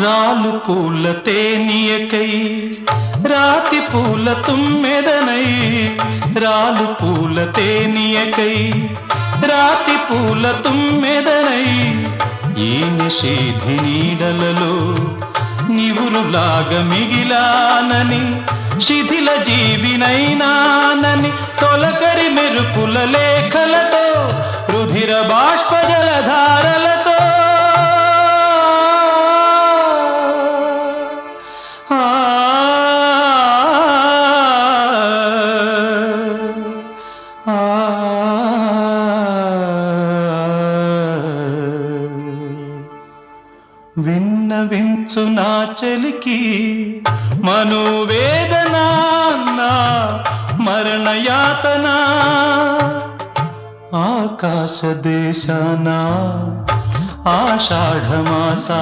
రాలు పూల తేనియకై రాతి పూల తుమ్మెదనై రాలు పూల తేనియకై రాతి పూల తుమ్మెదనై ఈ నిషేధి నీడలలో నివురులాగా మిగిలానని శిథిల జీవినైనానని తొలకరి మెరుపుల లేఖలతో రుధిర బాష్ప జలధారలతో విన్నవించు నా చలికి మనోవేదన మరణయాతన ఆకాశ దేశాన ఆషాఢమాసా